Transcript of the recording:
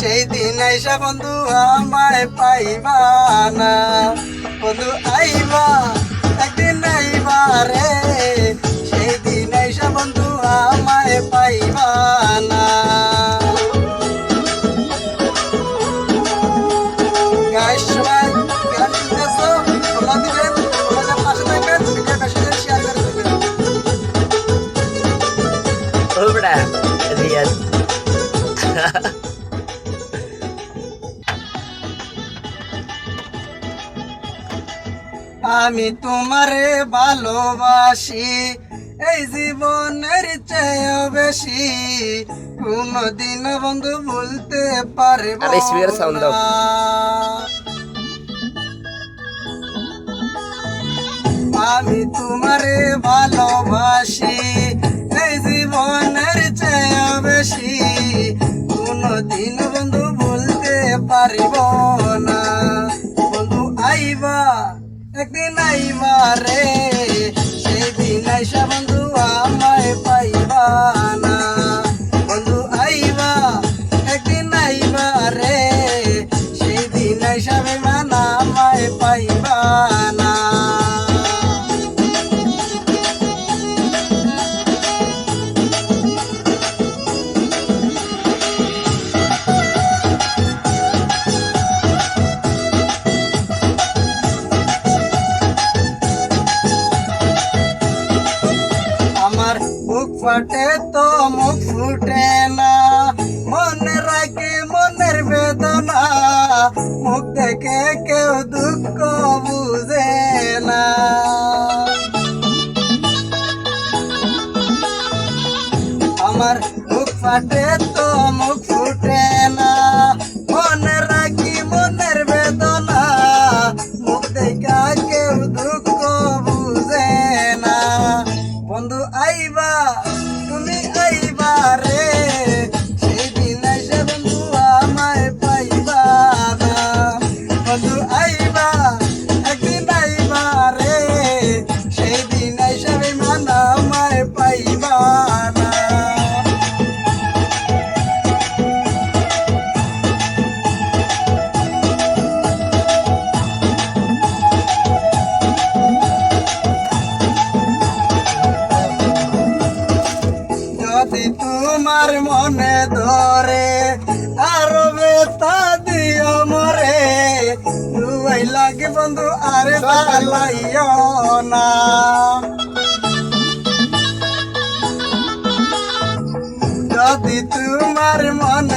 সেই দিন আইসা বন্ধু আমায় পাইবা না, বন্ধু আইবা একদিন আইবা রে, সেই দিন আইসা বন্ধু আমায় পাইবা না। গাইস সবাই গান শুনতেছো, ফলো দিবেন, ফলোতে পাশে থাকবেন, ভিডিও বেশি করে শেয়ার করে দিবেন। Udah, lihat. আমি তোমারে ভালোবাসি এই জীবনের চেয়েও বেশি, কোনদিন বন্ধু ভুলতে পারবো আরে speaker sound দাও। না। আমি তোমারে ভালোবাসি এই জীবনের চেয়েও বেশি, কোনদিন বন্ধু ভুলতে পারব না। বন্ধু আইবা একদিন আইবা রে, সেই দিন আইসা বন্ধু আমায় পাইবা না, বন্ধু আইবা একদিন আইবা রে, সেই দিন আইসা বিমান আমায় পাইবা না। আমার বুক ফাটে তো মুখ ফুটে না, মনে রাখি মনের বেদনা, মুখ দেখে কেউ দুঃখ বুঝে না। আমার বুক ফাটে তো মুখ ফুটে না, মনে রাখি মনের বেদনা, মুখ দেখা কেউ দুঃখ বুঝে না। বন্ধু আইবা তুমি আইবা রে, সেই দিন এসে বন্ধু আমায় পাইবা না, বন্ধু আইবা একদিন আইবা রে, সেই দিন এসে বিমান আমায় পাইবা না। যদি তোমার মনে ধরে আরো বেতা দিও মরে, দুই লাগে বন্ধু আরে জ্বালাইও না। যদি তোমার মনে